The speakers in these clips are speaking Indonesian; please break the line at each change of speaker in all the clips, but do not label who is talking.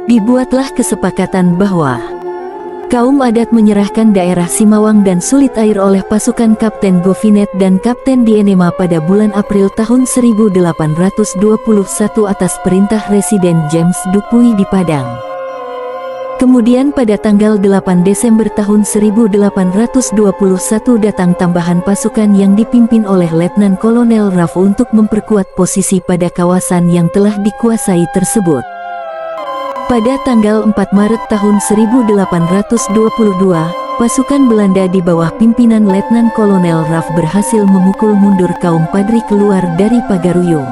Dibuatlah kesepakatan bahwa kaum adat menyerahkan daerah Simawang dan Sulit Air oleh pasukan Kapten Govinet dan Kapten Dienema pada bulan April tahun 1821 atas perintah Residen James Dupuy di Padang. Kemudian pada tanggal 8 Desember tahun 1821 datang tambahan pasukan yang dipimpin oleh Letnan Kolonel Raff untuk memperkuat posisi pada kawasan yang telah dikuasai tersebut. Pada tanggal 4 Maret tahun 1822, pasukan Belanda di bawah pimpinan Letnan Kolonel Raff berhasil memukul mundur kaum Padri keluar dari Pagaruyung.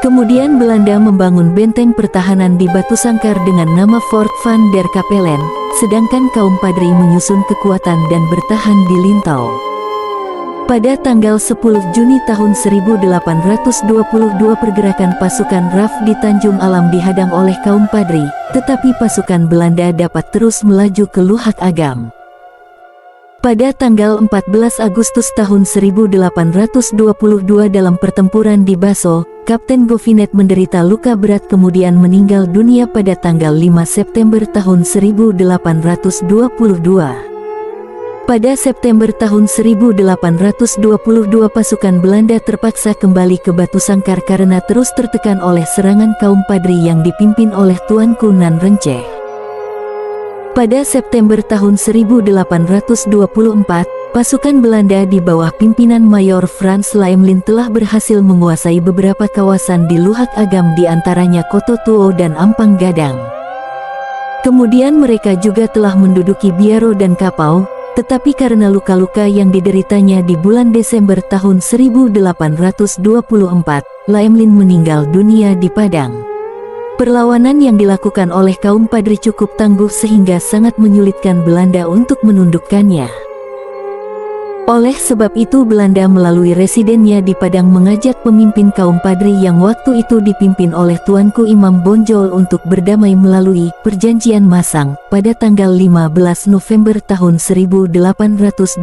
Kemudian Belanda membangun benteng pertahanan di Batu Sangkar dengan nama Fort van der Kapellen, sedangkan kaum Padri menyusun kekuatan dan bertahan di Lintau. Pada tanggal 10 Juni tahun 1822 pergerakan pasukan Raff di Tanjung Alam dihadang oleh kaum Padri, tetapi pasukan Belanda dapat terus melaju ke Luhak Agam. Pada tanggal 14 Agustus tahun 1822 dalam pertempuran di Baso, Kapten Govinet menderita luka berat kemudian meninggal dunia pada tanggal 5 September tahun 1822. Pada September tahun 1822 pasukan Belanda terpaksa kembali ke Batu Sangkar karena terus tertekan oleh serangan kaum Padri yang dipimpin oleh Tuanku Nan Renceh. Pada September tahun 1824, pasukan Belanda di bawah pimpinan Mayor Frans Laemlin telah berhasil menguasai beberapa kawasan di Luhak Agam di antaranya Koto Tuo dan Ampang Gadang. Kemudian mereka juga telah menduduki Biaro dan Kapau, tetapi karena luka-luka yang dideritanya di bulan Desember tahun 1824, Laemlin meninggal dunia di Padang. Perlawanan yang dilakukan oleh kaum Padri cukup tangguh sehingga sangat menyulitkan Belanda untuk menundukkannya. Oleh sebab itu Belanda melalui residennya di Padang mengajak pemimpin kaum Padri yang waktu itu dipimpin oleh Tuanku Imam Bonjol untuk berdamai melalui Perjanjian Masang pada tanggal 15 November tahun 1825.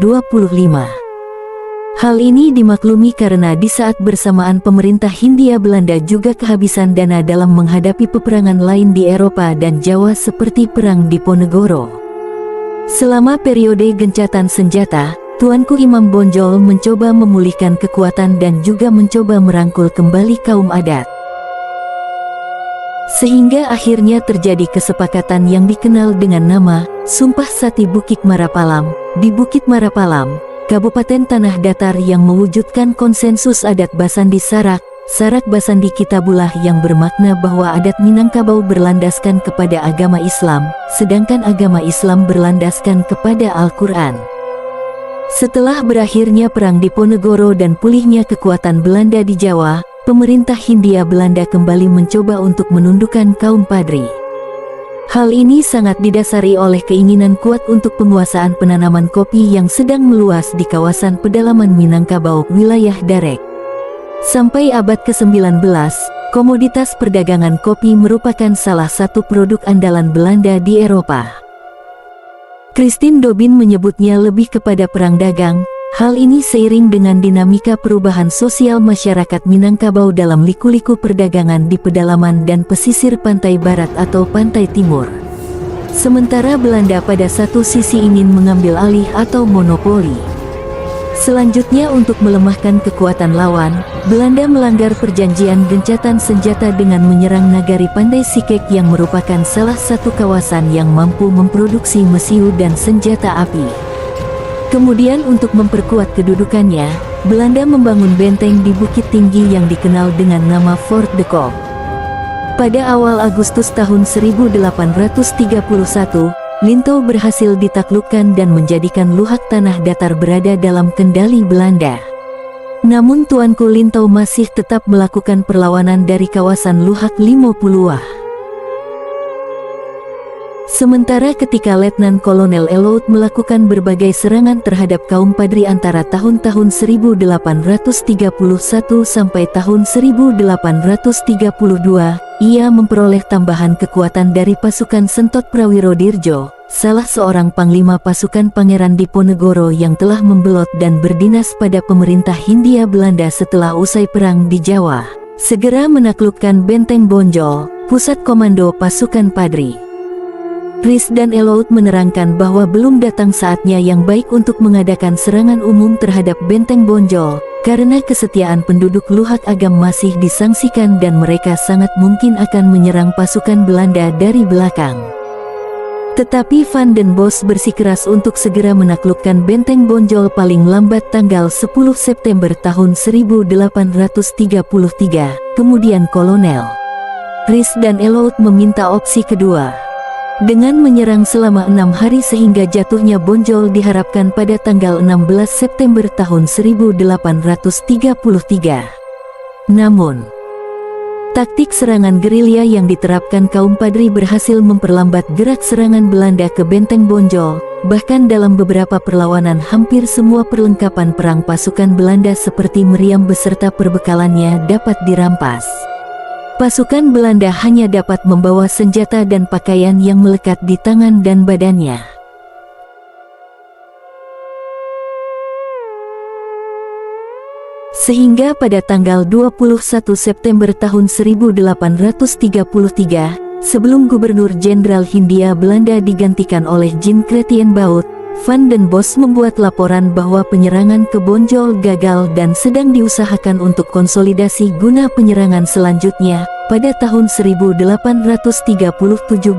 Hal ini dimaklumi karena di saat bersamaan pemerintah Hindia Belanda juga kehabisan dana dalam menghadapi peperangan lain di Eropa dan Jawa seperti Perang Diponegoro. Selama periode gencatan senjata, Tuanku Imam Bonjol mencoba memulihkan kekuatan dan juga mencoba merangkul kembali kaum adat. Sehingga akhirnya terjadi kesepakatan yang dikenal dengan nama Sumpah Sati Bukit Marapalam di Bukit Marapalam, Kabupaten Tanah Datar yang mewujudkan konsensus adat Basandi Sarak, Sarak Basandi Kitabulah yang bermakna bahwa adat Minangkabau berlandaskan kepada agama Islam, sedangkan agama Islam berlandaskan kepada Al-Quran. Setelah berakhirnya Perang Diponegoro dan pulihnya kekuatan Belanda di Jawa, pemerintah Hindia Belanda kembali mencoba untuk menundukkan kaum Padri. Hal ini sangat didasari oleh keinginan kuat untuk penguasaan penanaman kopi yang sedang meluas di kawasan pedalaman Minangkabau, wilayah Darek. Sampai abad ke-19, komoditas perdagangan kopi merupakan salah satu produk andalan Belanda di Eropa. Christine Dobin menyebutnya lebih kepada perang dagang. Hal ini seiring dengan dinamika perubahan sosial masyarakat Minangkabau dalam liku-liku perdagangan di pedalaman dan pesisir pantai barat atau pantai timur. Sementara Belanda pada satu sisi ingin mengambil alih atau monopoli. Selanjutnya untuk melemahkan kekuatan lawan, Belanda melanggar perjanjian gencatan senjata dengan menyerang Nagari Pandai Sikek yang merupakan salah satu kawasan yang mampu memproduksi mesiu dan senjata api. Kemudian untuk memperkuat kedudukannya, Belanda membangun benteng di Bukit Tinggi yang dikenal dengan nama Fort de Kock. Pada awal Agustus tahun 1831, Lintau berhasil ditaklukkan dan menjadikan Luhak Tanah Datar berada dalam kendali Belanda. Namun Tuanku Lintau masih tetap melakukan perlawanan dari kawasan Luhak Limo Puluah. Sementara ketika Letnan Kolonel Elout melakukan berbagai serangan terhadap kaum Padri antara tahun-tahun 1831 sampai tahun 1832, ia memperoleh tambahan kekuatan dari pasukan Sentot Prawirodirjo, salah seorang panglima pasukan Pangeran Diponegoro yang telah membelot dan berdinas pada pemerintah Hindia Belanda setelah usai perang di Jawa. segera menaklukkan Benteng Bonjol, pusat komando pasukan Padri. Rhys dan Elout menerangkan bahwa belum datang saatnya yang baik untuk mengadakan serangan umum terhadap Benteng Bonjol, karena kesetiaan penduduk Luhak Agam masih disangsikan dan mereka sangat mungkin akan menyerang pasukan Belanda dari belakang. Tetapi Van den Bosch bersikeras untuk segera menaklukkan Benteng Bonjol paling lambat tanggal 10 September tahun 1833. Kemudian Kolonel Rhys dan Elout meminta opsi kedua, dengan menyerang selama 6 hari sehingga jatuhnya Bonjol diharapkan pada tanggal 16 September tahun 1833. Namun, taktik serangan gerilya yang diterapkan kaum Padri berhasil memperlambat gerak serangan Belanda ke Benteng Bonjol. Bahkan dalam beberapa perlawanan hampir semua perlengkapan perang pasukan Belanda seperti meriam beserta perbekalannya dapat dirampas. Pasukan Belanda hanya dapat membawa senjata dan pakaian yang melekat di tangan dan badannya. Sehingga pada tanggal 21 September tahun 1833, sebelum Gubernur Jenderal Hindia Belanda digantikan oleh Jean Chrétien Baut, Van den Bosch membuat laporan bahwa penyerangan ke Bonjol gagal dan sedang diusahakan untuk konsolidasi guna penyerangan selanjutnya. Pada tahun 1837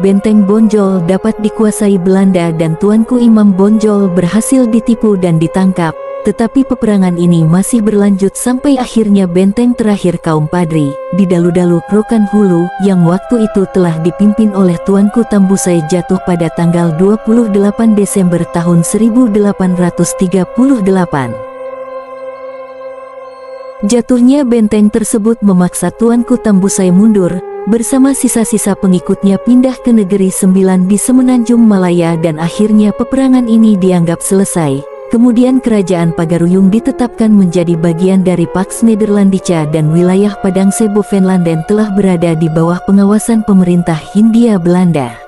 Benteng Bonjol dapat dikuasai Belanda dan Tuanku Imam Bonjol berhasil ditipu dan ditangkap. Tetapi peperangan ini masih berlanjut sampai akhirnya benteng terakhir kaum Padri, di Dalu-Dalu Rokan Hulu, yang waktu itu telah dipimpin oleh Tuanku Tambusai jatuh pada tanggal 28 Desember tahun 1838. Jatuhnya benteng tersebut memaksa Tuanku Tambusai mundur, bersama sisa-sisa pengikutnya pindah ke Negeri Sembilan di Semenanjung Malaya dan akhirnya peperangan ini dianggap selesai. Kemudian Kerajaan Pagaruyung ditetapkan menjadi bagian dari Pax Nederlandica dan wilayah Padang Sebo Venlanden telah berada di bawah pengawasan pemerintah Hindia Belanda.